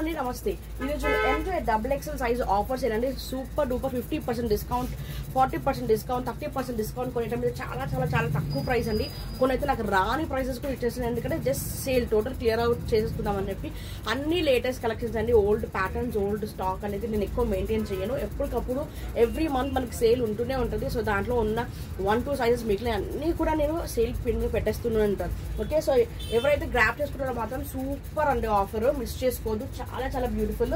అండి నమస్తే. ఈరోజు ఎంతో డబుల్ ఎక్సెల్ సైజ్ ఆఫర్స్ ఏంటంటే super duper 50% discount, 40% discount, 30% discount కొనేటప్పుడు చాలా చాలా చాలా తక్కువ ప్రైస్ అండి. కొన్ని అయితే నాకు రాని ప్రైసెస్ కూడా ఇచ్చేస్తున్నాయి, ఎందుకంటే just sale total clear out చేసేసుకుందామని చెప్పి. అన్ని లేటెస్ట్ కలెక్షన్స్ అండి, ఓల్డ్ ప్యాటర్న్స్, ఓల్డ్ స్టాక్ అనేది నేను ఎక్కువ మెయింటైన్ చేయను. ఎప్పటికప్పుడు ఎవ్రీ మంత్ మనకి సేల్ ఉంటూనే ఉంటుంది. సో దాంట్లో ఉన్న 1-2 సైజెస్ మిగిలిన అన్నీ కూడా నేను సేల్ పిన్ పెట్టేస్తూనే ఉంటాను. ఓకే, సో ఎవరైతే గ్రాప్ చేసుకుంటారో మాత్రం సూపర్ అండి ఆఫర్, మిస్ చేసుకోవద్దు. చాలా చాలా beautiful.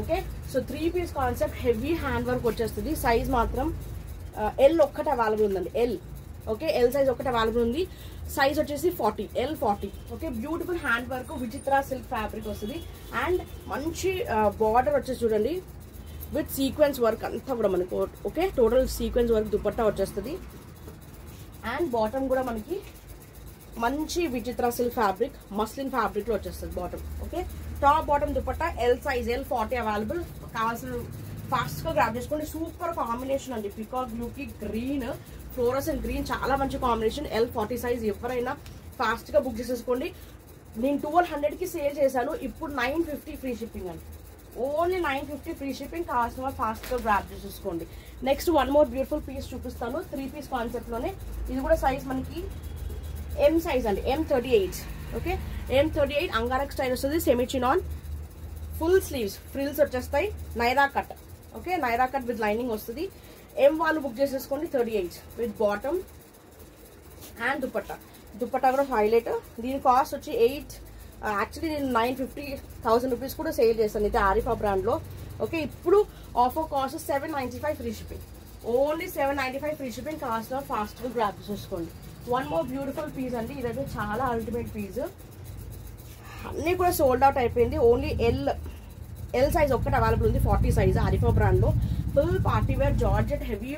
Okay, so 3 piece concept, heavy hand work వచ్చేస్తుంది. సైజ్ మాత్రం ఎల్ ఒక్కటి అవైలబుల్ ఉందండి, ఎల్. ఓకే, ఎల్ సైజ్ ఒకటి అవైలబుల్ ఉంది. సైజ్ వచ్చేసి 40, L 40. Okay, beautiful hand work, Vichitra silk fabric వస్తుంది. అండ్ మంచి బార్డర్ వచ్చేసి చూడండి, విత్ సీక్వెన్స్ వర్క్ అంతా కూడా మనకు. Okay, total sequence work dupatta వచ్చేస్తుంది. అండ్ బాటమ్ కూడా మనకి మంచి విచిత్ర సిల్క్ ఫ్యాబ్రిక్, మస్లిన్ ఫ్యాబ్రిక్ లో వచ్చేస్తుంది bottom. Okay, top bottom dupatta L size, L 40 available. కావాల్సిన ఫాస్ట్ గా గ్రాప్ చేసుకోండి. సూపర్ కాంబినేషన్ అండి, పికాక్ బ్లూ కి గ్రీన్, ఫ్లోరసెంట్ గ్రీన్, చాలా మంచి కాంబినేషన్. ఎల్ 40 సైజ్ ఎవరైనా ఫాస్ట్ గా బుక్ చేసేసుకోండి. నేను 1200 కి సేల్ చేశాను, ఇప్పుడు 950 ఫ్రీ షిప్పింగ్ అండి. Only 950 free shipping. కావాల్సిన వాళ్ళు ఫాస్ట్ గా గ్రాప్ చేసేసుకోండి. Next one more beautiful piece చూపిస్తాను, 3 పీస్ కాన్సెప్ట్ లోనే. ఇది కూడా సైజ్ మనకి ఎం సైజ్ అండి, M38. Okay, M38 angrakha style వస్తుంది, semi chinon, full sleeves, frills వచ్చేస్తాయి, Naira cut. Okay, Naira cut with lining వస్తుంది. ఎం వాళ్ళు బుక్ చేసేసుకోండి, 38 with bottom and dupatta. Dupatta కూడా హైలైట్. దీని కాస్ట్ వచ్చి 8, యాక్చువల్లీ నేను 950,000 రూపీస్ కూడా సేల్ చేస్తాను ఇది ఆరిఫా బ్రాండ్ లో. ఓకే, ఇప్పుడు offer cost 795 free shipping. Only 795 free shipping. Cost fast గా గ్రాప్ చేసుకోండి. వన్ మోర్ బ్యూటిఫుల్ పీస్ అండి, ఇదైతే చాలా అల్టిమేట్ పీస్. అన్నీ కూడా సోల్డ్ అవుట్ అయిపోయింది. ఓన్లీ ఎల్ సైజ్ ఒక్కటి అవైలబుల్ ఉంది, 40 సైజ్ ఆరిఫా బ్రాండ్ లో. Full party wear georgette, heavy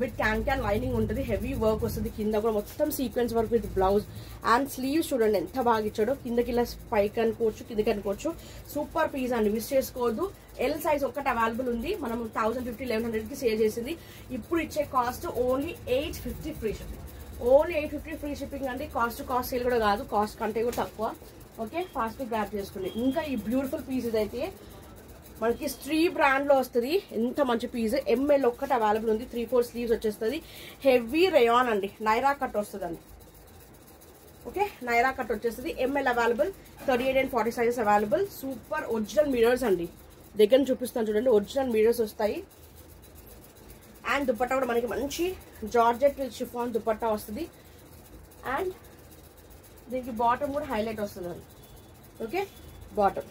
with can lining ఉంటుంది, హెవీ వర్క్ వస్తుంది. కింద కూడా మొత్తం sequins work with blouse and sleeves చూడండి ఎంత బాగా ఇచ్చాడో. కిందకి ఇలా పైకి అనుకోవచ్చు, కిందకి అనుకోవచ్చు. సూపర్ పీస్ అండి, మిస్ చేసుకోవద్దు. ఎల్ సైజ్ ఒక్కటి అవైలబుల్ ఉంది. మనం 1050, 1100 కి సేల్ చేసింది. ఇప్పుడు ఇచ్చే cost only 850 free shipping. Only 850 free shipping అండి. కాస్ట్ సేల్ కూడా కాదు, కాస్ట్ కంటే కూడా తక్కువ. ఓకే, ఫాస్ట్ గ్రాప్ చేసుకోండి. ఇంకా ఈ బ్యూటిఫుల్ పీస్ ఇదైతే మనకి స్ట్రీ బ్రాండ్ లో వస్తుంది. ఎంత మంచి పీస్. ఎంఎల్ ఒక్కటి అవైలబుల్ ఉంది, 3-4 స్లీవ్స్ వచ్చేస్తుంది. హెవీ రేయాన్ అండి, నైరా కట్ వస్తుంది అండి. ఓకే, నైరా కట్ వచ్చేస్తుంది. ML available, 38 and 40 sizes available. Super original mirrors అండి, దగ్గర చూపిస్తాను చూడండి, ఒరిజినల్ మిరర్స్ వస్తాయి. అండ్ దుపట్టా కూడా మనకి మంచి జార్జెట్ షిఫాన్ దుపట్టా వస్తుంది. అండ్ దీనికి బాటమ్ కూడా హైలైట్ వస్తుంది. Okay, bottom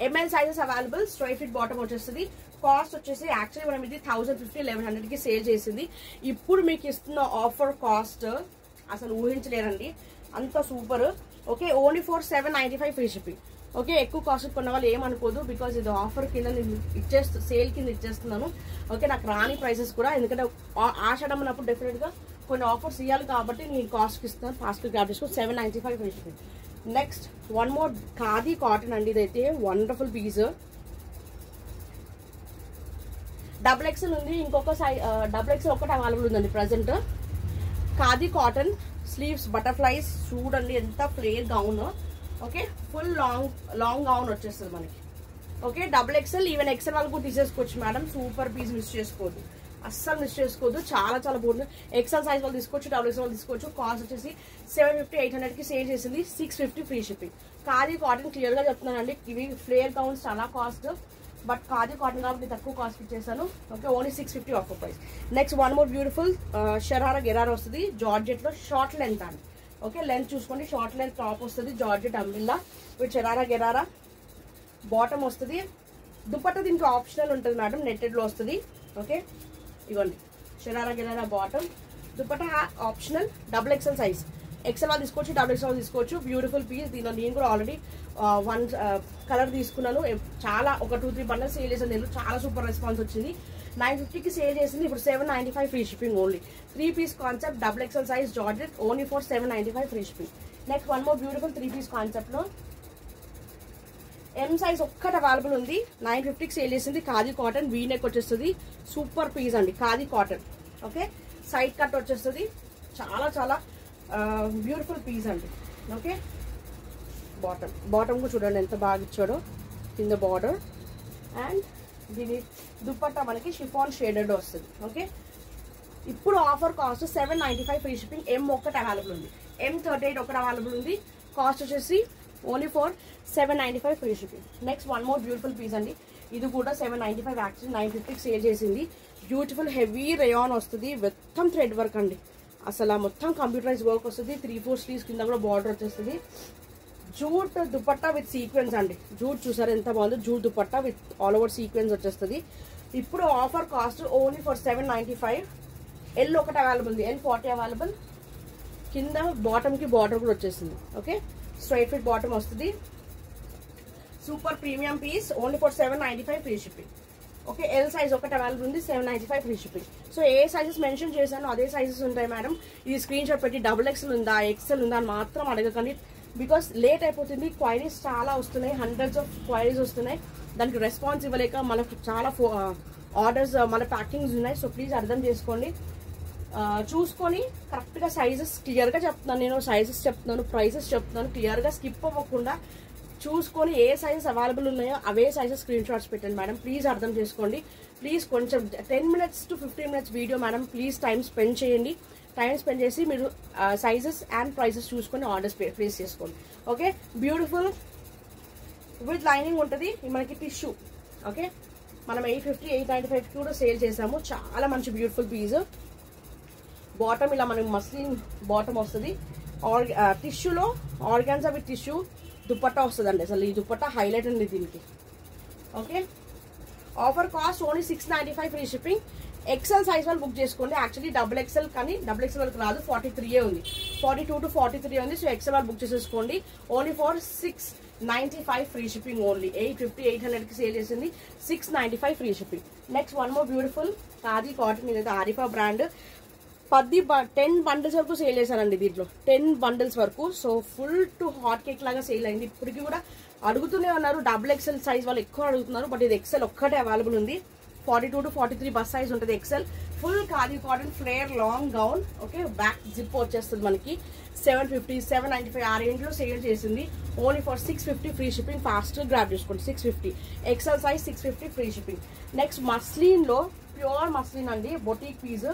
ML sizes available. Straight fit bottom వచ్చేస్తుంది. కాస్ట్ వచ్చేసి యాక్చువల్లీ మనం ఇది 1050, 1100 కి సేల్ చేసింది. ఇప్పుడు మీకు ఇస్తున్న ఆఫర్ కాస్ట్ అసలు ఊహించలేరండి, అంత super. Okay, only for 795 free shipping. Okay, ఎక్కువ కాస్ట్ కొన్న వాళ్ళు ఏమనుకోదు, బికాజ్ ఇది ఆఫర్ కింద నేను సేల్ కింద ఇచ్చేస్తున్నాను. ఓకే, నాకు రాని ప్రైసెస్ కూడా, ఎందుకంటే ఆషాఢం అన్నప్పుడు డెఫినెట్ గా కొన్ని ఆఫర్స్ ఇవ్వాలి కాబట్టి నేను కాస్ట్కి ఇస్తాను. ఫాస్ట్ గ్రాప్ చేసుకో, 795 free shipping. Next one more khadi cotton అండి, ఇదైతే వండర్ఫుల్ పీస్. డబుల్ ఎక్స్ఎల్ ఉంది, ఇంకొక డబుల్ ఎక్స్ఎల్ ఒకటి అవైలబుల్ ఉందండి present. Khadi cotton, sleeves butterflies చూడండి ఎంత flare gown. Okay, full long gown వచ్చేస్తుంది మనకి. Okay, double XL, even XL వాళ్ళు కూడా తీసేసుకోవచ్చు మేడం. సూపర్ పీస్, మిస్ చేసుకోవద్దు, అస్సలు మిస్ చేసుకోవద్దు. చాలా చాలా బాగుంది. ఎక్స్ఎల్ సైజ్ వాళ్ళు తీసుకోవచ్చు, డబుల్ ఎక్స్ఎల్ వాళ్ళు తీసుకోవచ్చు. కాస్ట్ వచ్చేసి 750, 800 కి సేల్ చేసింది, 650 free shipping. Khadi cotton clear గా చెప్తున్నానండి, ఇవి ఫ్లేర్ గౌన్స్ చాలా కాస్ట్, బట్ ఖాదీ కాటన్ కాబట్టి తక్కువ కాస్ట్ ఇచ్చేసాను. Okay, only 650 offer price. Next one more beautiful sharara gharara వస్తుంది, జార్జెట్ లో షార్ట్ లెంత్ అండి. ఓకే, లెంత్ చూసుకోండి, షార్ట్ లెంత్ టాప్ వస్తుంది, georgette umbrella with sharara gharara. Bottom వస్తుంది. దుపట్టా దీనికి ఆప్షనల్ ఉంటుంది మేడం, నెట్టెడ్ లో వస్తుంది. ఓకే, ఇవ్వండి sharara gharara bottom, dupatta optional. Double XL size, XL వాళ్ళు తీసుకోవచ్చు, డబుల్ ఎక్స్ఎల్ వాళ్ళు తీసుకోవచ్చు. Beautiful piece. దీనిలో నేను కూడా ఆల్రెడీ 1 కలర్ తీసుకున్నాను. చాలా ఒక 2-3 బండల్స్ సేల్ చేసాను నేను, చాలా సూపర్ రెస్పాన్స్ వచ్చింది. 950 కి సేల్ చేసింది, ఇప్పుడు 795 free shipping only. 3 piece concept, double XL size georgette, only for 795 free shipping. Next one more beautiful 3 piece concept లో ఎం సైజ్ ఒక్కటి అవైలబుల్ ఉంది, 950 కి సేల్ చేసింది. ఖాదీ కాటన్, వీ నెక్ వచ్చేస్తుంది. సూపర్ పీస్ అండి, khadi cotton. Okay, side cut వచ్చేస్తుంది. చాలా చాలా బ్యూటిఫుల్ పీస్ అండి. ఓకే, బాటమ్ కూడా చూడండి ఎంత బాగా ఇచ్చాడో కింద బార్డర్. అండ్ దీని దుపట్టా మనకి షిఫాన్ షేడెడ్ వస్తుంది. ఓకే, ఇప్పుడు offer cost 795 free shipping. M ఒకటి అవైలబుల్ ఉంది, M38 ఒకటి అవైలబుల్ ఉంది. కాస్ట్ వచ్చేసి only for 795 free shipping. Next one more beautiful piece అండి. ఇది కూడా 795, యాక్చువల్లీ 950 సేల్ చేసింది. బ్యూటిఫుల్ హెవీ రేయాన్ వస్తుంది, మొత్తం థ్రెడ్ వర్క్ అండి. అసలు మొత్తం కంప్యూటరైజ్ వర్క్ వస్తుంది. 3/4 స్లీవ్స్ కింద కూడా బార్డర్ వచ్చేస్తుంది. జూట్ దుపట్టా విత్ సీక్వెన్స్ అండి. జూట్ చూసారు ఎంత బాగుందో, jute dupatta with all over sequins వచ్చేస్తుంది. ఇప్పుడు offer cost only for 795. L ఒకటి అవైలబుల్ ఉంది, L40 అవైలబుల్. కింద బాటమ్ కి బార్డర్ కూడా వచ్చేసింది. ఓకే, స్ట్రైట్ ఫిట్ బాటమ్ వస్తుంది. Super premium piece, only for 795 free shipping. Okay, L size ఒకటి అవైలబుల్ ఉంది, 795 ఫ్రీ షిప్పింగ్. సో ఏ సైజెస్ మెన్షన్ చేశానో అదే సైజెస్ ఉంటాయి మేడం. ఇది స్క్రీన్ షాట్ పెట్టి XXL ఉందా XL ఉందా అని మాత్రం అడగకండి, బికాస్ లేట్ అయిపోతుంది. క్వైరీస్ చాలా వస్తున్నాయి, హండ్రెడ్స్ ఆఫ్ క్వైరీస్ వస్తున్నాయి. దానికి రెస్పాన్స్ ఇవ్వలేక మనకు చాలా ఆర్డర్స్ మన ప్యాకింగ్స్ ఉన్నాయి. సో ప్లీజ్ అర్థం చేసుకోండి, చూసుకొని కరెక్ట్గా సైజెస్ క్లియర్గా చెప్తున్నాను. నేను సైజెస్ చెప్తున్నాను, ప్రైసెస్ చెప్తున్నాను, క్లియర్గా స్కిప్ అవ్వకుండా చూసుకొని ఏ సైజెస్ అవైలబుల్ ఉన్నాయో అవే సైజెస్ స్క్రీన్ షాట్స్ పెట్టండి మేడం. ప్లీజ్ అర్థం చేసుకోండి. ప్లీజ్ కొంచెం 10 minutes to 15 minutes video madam. Please time spend చేయండి. టైం స్పెండ్ చేసి మీరు సైజెస్ అండ్ ప్రైసెస్ చూసుకొని ఆర్డర్స్ ప్లేస్ చేసుకోండి. ఓకే, బ్యూటిఫుల్ విత్ లైనింగ్ ఉంటుంది మనకి టిష్యూ. ఓకే, మనం 850, 895 కూడా సేల్ చేసాము. చాలా మంచి బ్యూటిఫుల్ పీస్. బాటమ్ ఇలా మనకి మస్లిన్ బాటమ్ వస్తుంది. టిష్యూలో ఆర్గాన్జా విత్ టిష్యూ దుపట్టా వస్తుందండి. అసలు ఈ దుపట్టా హైలైట్ అండి దీనికి. Okay, offer cost only 695 free shipping. XL size వాళ్ళు బుక్ చేసుకోండి. యాక్చువల్లీ XXL కానీ XXL వాళ్ళకి రాదు, 43 ఉంది, 42 to 43 ఉంది. సో XL వాళ్ళు బుక్ చేసేసుకోండి. Only for 695 free shipping. Only 850, 800కి సేల్ చేసింది, 695 free shipping. Next one more beautiful khadi cotton. ఇదైతే ఆరిఫా బ్రాండ్. 10 bundles వరకు సేల్ చేశానండి దీంట్లో, 10 bundles వరకు. So full to hot cake లాగా సేల్ అయింది. ఇప్పటికి కూడా అడుగుతూనే ఉన్నారు, XXL సైజ్ వాళ్ళు ఎక్కువ అడుగుతున్నారు. బట్ ఇది XL ఒక్కటే అవైలబుల్ ఉంది. 42 to 43 బస్ సైజ్ ఉంటుంది XL. Full khadi cotton flare long gown. Okay, back zip వచ్చేస్తుంది మనకి. 750, 795 ఆ రేంజ్ లో సేల్ చేసింది. Only for 650 free shipping. Fast grab చేసుకోండి. 650 XL size, 650 free shipping. Next muslin లో ప్యూర్ మస్లిన్ అండి, boutique piece.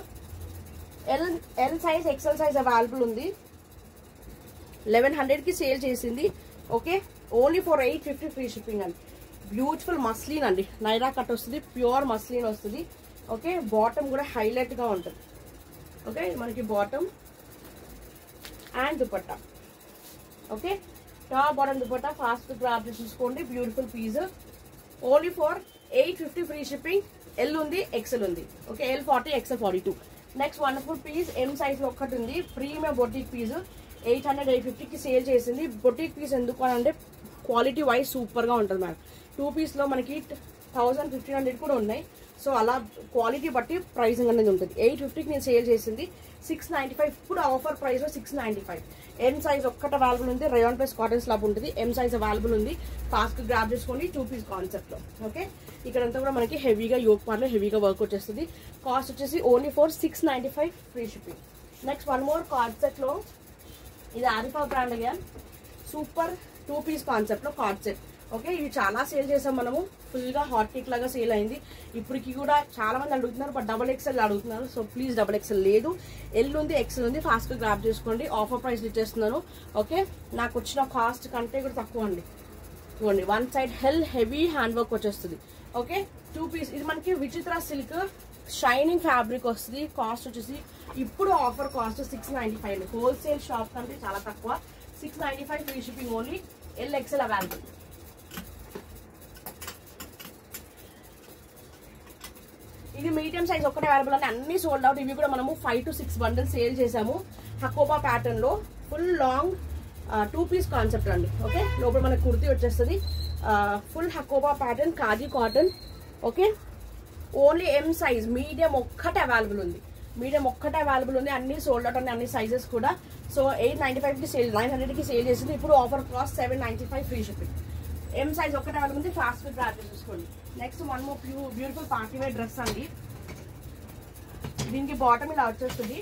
L size, XL size available ఉంది. 1100కి సేల్ చేసింది. Okay, only for 850 free shipping అండి. బ్యూటిఫుల్ మస్లిన్ అండి, నైరా కట్ వస్తుంది, ప్యూర్ మస్లిన్ వస్తుంది. ఓకే, బాటమ్ కూడా హైలైట్ గా ఉంటుంది. ఓకే, మనకి bottom and dupatta. Okay, top bottom dupatta fast grab చేసుకోండి. Beautiful piece. Only for 850 free shipping. L ఉంది, XL ఉంది. Okay, L40, XL 42. Next wonderful piece M size లో ఒక్కటి ఉంది, ప్రీమియం బొటిక్ పీస్. 800, 850కి సేల్ చేసింది. బొటిక్ పీస్ ఎందుకు అని అంటే క్వాలిటీ వైజ్ సూపర్ గా ఉంటుంది మేడం. 2 పీస్ లో మనకి 1000, 1500 కూడా ఉన్నాయి. సో అలా క్వాలిటీ బట్టి ప్రైసింగ్ అనేది ఉంటుంది. 850కి నేను సేల్ చేసింది, 695. ఇప్పుడు ఆఫర్ ప్రైస్ లో 695. M సైజ్ ఒక్కటి అవైలబుల్ ఉంది. రేయాన్ ప్లస్ కాటన్ స్లాబ్ ఉంటుంది. M సైజ్ అవైలబుల్ ఉంది. ఫాస్ట్ గ్రాబ్ చేసుకోండి 2 పీస్ కాన్సెప్ట్ లో. ఓకే, ఇక్కడంతా కూడా మనకి హెవీగా యోక్ పార్ట్ లో హెవీగా వర్క్ వచ్చేస్తుంది. కాస్ట్ వచ్చేసి only for 695 free shipping. Next one more concept లో, ఇది Arifa brand again. Super 2 piece concept లో కార్డ్ సెట్. ఓకే, ఇవి చాలా సేల్ చేసాం మనము. ఫుల్ గా హాట్ కేక్ లాగా సేల్ అయింది. ఇప్పటికి కూడా చాలా మంది అడుగుతున్నారు, బట్ XXL అడుగుతున్నారు. సో ప్లీజ్ XXL లేదు, L ఉంది, XL ఉంది. ఫాస్ట్ గా గ్రాబ్ చేసుకోండి. ఆఫర్ ప్రైస్ ఇచ్చేస్తున్నాను. ఓకే, నాకు వచ్చిన కాస్ట్ కంటే కూడా తక్కువ అండి. చూడండి, one side heavy hand work వచ్చేస్తుంది. ఓకే, 2 పీస్. ఇది మనకి విచిత్ర సిల్క్ షైనింగ్ ఫ్యాబ్రిక్ వస్తుంది. కాస్ట్ వచ్చేసి ఇప్పుడు ఆఫర్ కాస్ట్ 695. హోల్సేల్ షాప్ కంటే చాలా తక్కువ. 695 free shipping. Only L, XL available. ఇది మీడియం సైజ్ ఒక్కటే అవైలబుల్ అని అన్ని సోల్డ్ అవుట్. ఇవి కూడా మనము 5 to 6 bundles సేల్ చేసాము. హకోబా ప్యాటర్న్ లో ఫుల్ లాంగ్ 2 పీస్ కాన్సెప్ట్ అండి. ఓకే, లోపల మనకు కుర్తీ వచ్చేస్తుంది. Full Hakoba pattern khadi cotton. Okay, only M size medium ఒక్కటే అవైలబుల్ ఉంది. అన్ని సోల్డ్ అవుట్ అండి, అన్ని సైజెస్ కూడా. సో 895కి సేల్, 900కి సేల్ చేసింది. ఇప్పుడు offer cost 795 free shipping. M size ఒక్కటే అవైలబుల్ ఉంది. ఫాస్ట్ గా గ్రాబ్ చేసుకోండి. Next one more beautiful party wear dress అండి. దీనికి బాటమ్ ఇలా వచ్చేస్తుంది.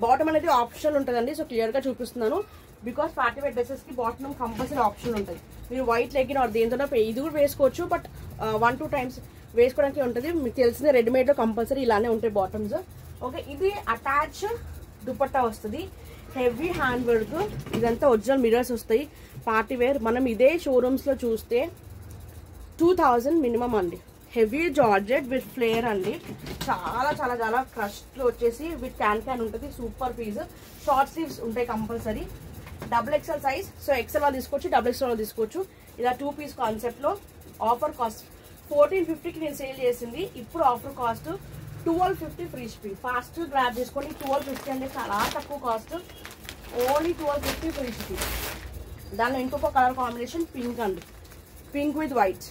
బాటమ్ అనేది ఆప్షన్ ఉంటుందండి. సో క్లియర్ గా చూపిస్తున్నాను. బికాస్ పార్టీ వేర్ డ్రెస్సెస్ కి బాటమ్ కంపల్సరీ ఆప్షన్ ఉంటుంది. మీరు వైట్ లెగ్గిన్ ఆర్ దేంతో ఇది కూడా వేసుకోవచ్చు, బట్ 1-2 times వేసుకోవడానికి ఉంటుంది. మీకు తెలిసిన రెడీమేడ్ లో కంపల్సరీ ఇలానే ఉంటాయి బాటమ్స్. ఓకే, ఇది అటాచ్ దుపట్టా వస్తుంది, హెవీ హ్యాండ్ వర్క్, ఇదంతా ఒరిజినల్ మిర్రర్స్ వస్తాయి. పార్టీ వేర్ మనం ఇదే షోరూమ్స్ లో చూస్తే 2000 మినిమం అండి. హెవీ జార్జెట్ విత్ ఫ్లేర్ అండి, చాలా చాలా చాలా క్రష్ లో వచ్చేసి విత్ క్యాన్ ఉంటుంది. సూపర్ పీస్, షార్ట్ స్లీవ్స్ ఉంటాయి compulsory. XXL size, so XL వాళ్ళు తీసుకోవచ్చు, XXL వాళ్ళు తీసుకోవచ్చు. ఇలా 2 piece కాన్సెప్ట్ లో ఆఫర్ కాస్ట్ 1450కి నేను సేల్ చేసింది. ఇప్పుడు offer cost 1250 free shipping. Fast grab చేసుకోండి. 1250 అంటే చాలా తక్కువ కాస్ట్, ఓన్లీ 1250 ఫ్రీ షిప్పింగ్. దానిలో ఇంకొక కలర్ కాంబినేషన్ పింక్ అండి, pink with white,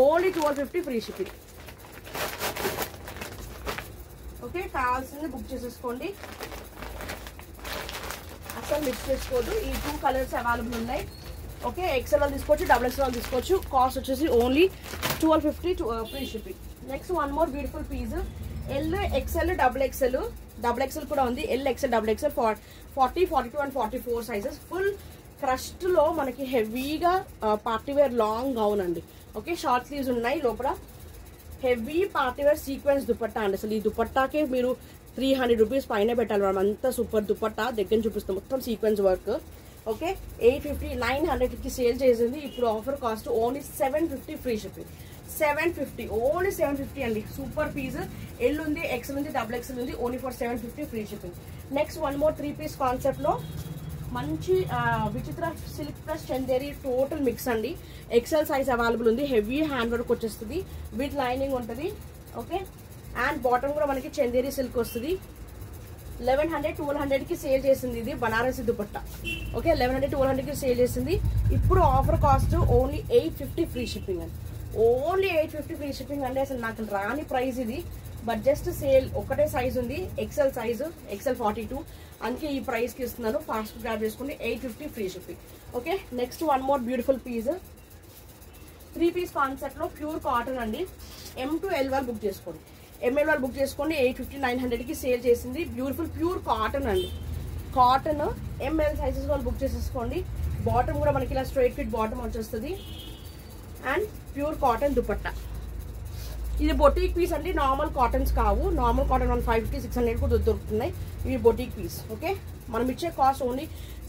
only 1250 free shipping. Okay, కావాల్సింది బుక్ చేసేసుకోండి, అసలు మిక్స్ చేసుకోవద్దు. ఈ 2 కలర్స్ అవైలబుల్ ఉన్నాయి. ఓకే, XL వాళ్ళు తీసుకోవచ్చు, XXL వాళ్ళు తీసుకోవచ్చు. కాస్ట్ వచ్చేసి only 1250 free shipping. Next one more beautiful piece, L, XL, XXL కూడా ఉంది. L, XL, XXL 40, 42 and 44 sizes. Full crust లో మనకి హెవీగా పార్టీ వేర్ లాంగ్ గౌన్ అండి. ఓకే, షార్ట్ స్లీవ్స్ ఉన్నాయి, లోపల heavy party wear sequins dupatta అండి. అసలు ఈ దుపట్టాకే మీరు 300 రూపీస్ పైన పెట్టాలి మనం, అంతా సూపర్ దుపట్టా. దగ్గర చూపిస్తాం, మొత్తం సీక్వెన్స్ వర్క్. ఓకే, 850, 900కి సేల్ చేసింది. ఇప్పుడు offer cost only 750 free shipping. 750, only 750 అండి. సూపర్ పీస్, ఎల్ ఉంది, XL ఉంది, XXL ఉంది, only for 750 free shipping. Next one more 3 piece concept లో మంచి విచిత్ర silk plus Chanderi total mix అండి. XL సైజ్ అవైలబుల్ ఉంది. హెవీ హ్యాండ్ వర్క్ వచ్చేస్తుంది, విత్ లైనింగ్ ఉంటుంది. ఓకే, అండ్ బాటమ్ కూడా మనకి చందేరి సిల్క్ వస్తుంది. 1100, 1200కి సేల్ చేసింది ఇది బనారసి దుపట్టా. ఓకే, 1100, 1200కి సేల్ చేసింది. ఇప్పుడు offer cost only 850 free shipping అండి. ఓన్లీ 850 ఫ్రీ షిప్పింగ్ అండి. అసలు నాకు రాని ప్రైస్ ఇది, బట్ జస్ట్ సేల్ ఒకటే సైజ్ ఉంది, XL సైజు, XL 42, అందుకే ఈ ప్రైస్కి ఇస్తున్నాను. ఫాస్ట్ గ్రాబ్ చేసుకోండి, 850 free shipping. Okay, next one more beautiful piece, 3 piece concept లో ప్యూర్ కాటన్ అండి. M to L వాళ్ళు బుక్ చేసుకోండి, ML వాళ్ళు బుక్ చేసుకోండి. 850, 900కి సేల్ చేసింది. బ్యూటిఫుల్ ప్యూర్ కాటన్ అండి, కాటన్. ML సైజెస్ వాళ్ళు బుక్ చేసేసుకోండి. బాటమ్ కూడా మనకి ఇలా స్ట్రైట్ ఫిట్ బాటమ్ వచ్చేస్తుంది, అండ్ ప్యూర్ కాటన్ దుపట్టా. ఇది బొటీక్ పీస్ అండి, నార్మల్ కాటన్స్ కావు. నార్మల్ కాటన్ 550, 600 కూడా దొరుకుతున్నాయి. ఇవి బొటీక్ పీస్. ఓకే, మనం ఇచ్చే కాస్ట్ ఓన్లీ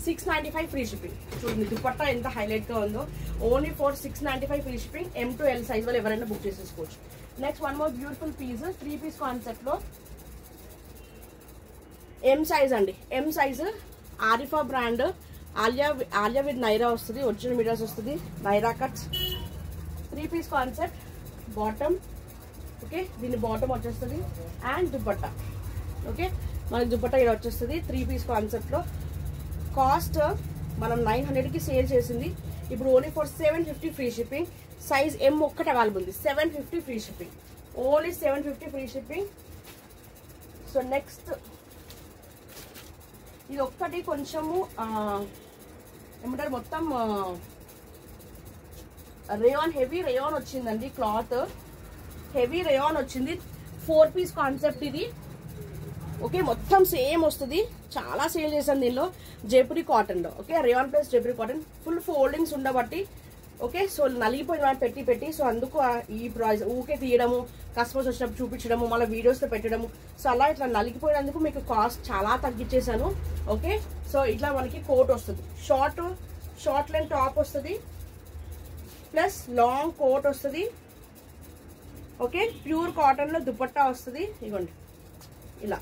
695 ఫ్రీ షిప్పింగ్. చూడండి దుపట్టా ఎంత హైలైట్ గా ఉందో, only for 695 free shipping. M to L size వాళ్ళు ఎవరైనా బుక్ చేసేసుకోవచ్చు. Next one more beautiful piece, 3 piece concept లో M సైజ్ అండి. M size Arifa brand, Alia with Naira వస్తుంది, ఒరిజినల్ మిర్రర్స్ వస్తుంది, Naira cuts. 3 piece concept, bottom. Okay, దీని బాటమ్ వచ్చేస్తుంది అండ్ దుపట్టా. ఓకే, మనకి దుపట్టా ఇలా వచ్చేస్తుంది 3 piece కాన్సెప్ట్ లో. కాస్ట్ మనం 900కి సేల్ చేసింది. ఇప్పుడు only for 750 free shipping. Size M ఒక్కటి అవైలబుల్ ఉంది, 750 free shipping, only 750 free shipping. So next ఇది ఒక్కటి కొంచెము ఏమంటారు, మొత్తం రేయాన్, హెవీ రేయాన్ వచ్చిందండి. క్లాత్ హెవీ రేయాన్ వచ్చింది. 4 piece కాన్సెప్ట్ ఇది. ఓకే, మొత్తం సేమ్ వస్తుంది. చాలా సేల్ చేశాను దీనిలో, జైపురి కాటన్ లో. Okay, rayon plus Jaipuri cotton, full foldings ఉండబట్టి. ఓకే, సో నలిగిపోయిన పెట్టి సో అందుకు ఈ ప్రైస్ ఊకే తీయడము, కస్టమర్స్ వచ్చినప్పుడు చూపించడము, మళ్ళీ వీడియోస్ లో పెట్టడము, సో అలా ఇట్లా నలిగిపోయినందుకు మీకు కాస్ట్ చాలా తగ్గించేసాను. ఓకే, సో ఇట్లా మనకి కోట్ వస్తుంది, షార్ట్ లెంత్ టాప్ వస్తుంది, ప్లస్ లాంగ్ కోట్ వస్తుంది. ఓకే, ప్యూర్ కాటన్ లో దుపట్టా వస్తుంది. ఇవ్వండి ఇలా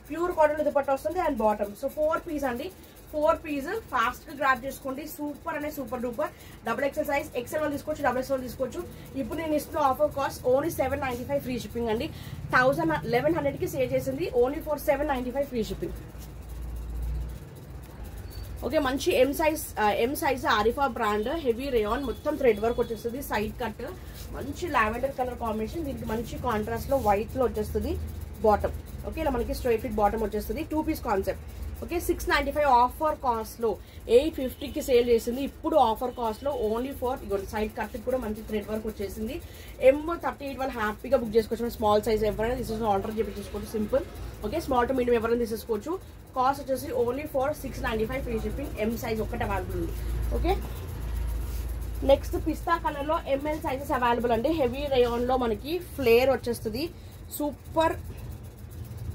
ప్యూర్ కాటన్ లో దుపట్టా వస్తుంది, అండ్ బాటమ్. సో 4 piece అండి. 4 piece ఫాస్ట్ గా గ్రాబ్ చేసుకోండి. సూపర్ అనే super duper. XXL size, XL వాళ్ళు తీసుకోవచ్చు, XXL తీసుకోవచ్చు. ఇప్పుడు నేను ఇస్తున్న offer cost only 795 free shipping అండి. 1100కి సేల్ చేసింది, only for 795 free shipping. Okay, మంచి M size Arifa brand, heavy rayon, మొత్తం థ్రెడ్ వర్క్ వచ్చేస్తుంది. సైడ్ కట్, మంచి లావెండర్ కలర్ కాంబినేషన్. దీనికి మంచి కాంట్రాస్ట్ లో వైట్ లో వచ్చేస్తుంది బాటమ్. ఓకే, ఇలా మనకి స్ట్రైట్ ఫిట్ బాటమ్ వచ్చేస్తుంది. 2 piece concept. Okay 695 offer cost లో 850కి సేల్ చేసింది. ఇప్పుడు ఆఫర్ కాస్ట్ లో ఓన్లీ ఫర్ సైడ్ కట్ కూడా మంచి థ్రెడ్ వర్క్ వచ్చేసింది. M38 వాళ్ళు హ్యాపీగా బుక్ చేసుకోవచ్చు. స్మాల్ సైజ్ ఎవరైనా తీసేసుకోవచ్చు, ఆర్డర్ చేయించుకోవచ్చు simple. Okay small to medium ఎవరైనా తీసేసుకోవచ్చు. కాస్ట్ వచ్చేసి only for 695 free shipping. M size ఒక్కటే అవైలబుల్ ఉంది. ఓకే నెక్స్ట్ పిస్తా కలర్ లో ML సైజెస్ అవైలబుల్ అండి. హెవీ రేయాన్ లో మనకి ఫ్లేర్ వచ్చేస్తుంది. సూపర్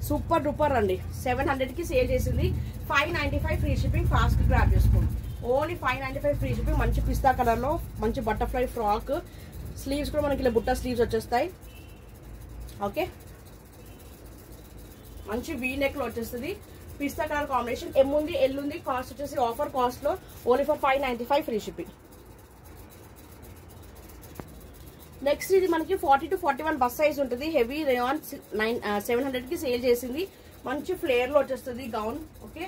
సూపర్ డూపర్ అండి. 700కి సేల్ చేసింది. 595 ఫ్రీ షిప్పింగ్. ఫాస్ట్ గ్రాబ్ చేసుకోండి. Only 595 free shipping. మంచి పిస్తా కలర్ లో మంచి బటర్ఫ్లై ఫ్రాక్. స్లీవ్స్ కూడా మనకి ఇలా బుట్ట స్లీవ్స్ వచ్చేస్తాయి. ఓకే మంచి వీ నెక్ లో వచ్చేస్తుంది. పిస్తా కలర్ కాంబినేషన్. M ఉంది, L ఉంది. కాస్ట్ వచ్చేసి ఆఫర్ కాస్ట్ లో only for 595 free shipping. Next ఇది మనకి 40 to 41 బస్ సైజ్ ఉంటుంది. హెవీ రేయాన్ 700కి సేల్ చేసింది. మంచి ఫ్లేర్ లో వచ్చేస్తుంది గౌన్. ఓకే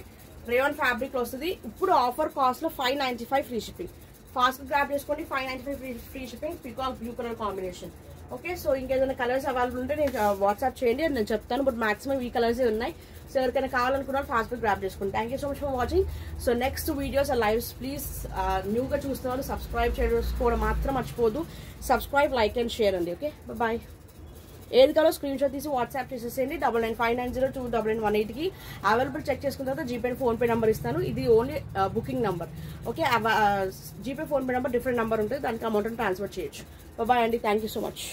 రేయాన్ ఫ్యాబ్రిక్ లో వస్తుంది. ఇప్పుడు ఆఫర్ కాస్ట్ లో 595 ఫ్రీ షిప్పింగ్. ఫాస్ట్ గ్రాబ్ చేసుకోండి. 595 free shipping. Peacock blue colour combination. Okay so ఇంకేదైనా కలర్స్ అవైలబుల్ ఉంటే నేను వాట్సాప్ చేయండి, నేను చెప్తాను. బట్ మాక్సిమం ఈ కలర్స్ ఉన్నాయి. సో ఎవరికైనా కావాలనుకున్నారు ఫాస్ట్ గ్రాబ్ చేసుకోండి. Thank you so much for watching. So next videos lives please న్యూగా చూస్తున్న వాళ్ళు సబ్స్క్రైబ్ చేసుకోవడం మాత్రం మర్చిపోదు. సబ్స్క్రైబ్, లైక్ అండ్ షేర్ అండి. Okay bye. ఏది కావాలో స్క్రీన్ షాట్ తీసి వాట్సాప్ చేసేసేయండి. 9959029918కి అవైలబుల్ చెక్ చేసుకున్న తర్వాత జీపే ఫోన్పే నెంబర్ ఇస్తాను. ఇది only booking number. Okay GPay PhonePe number different number ఉంటుంది, దానికి అమౌంట్ ట్రాన్స్ఫర్ చేయొచ్చు. బాయ్ అండి. Thank you so much.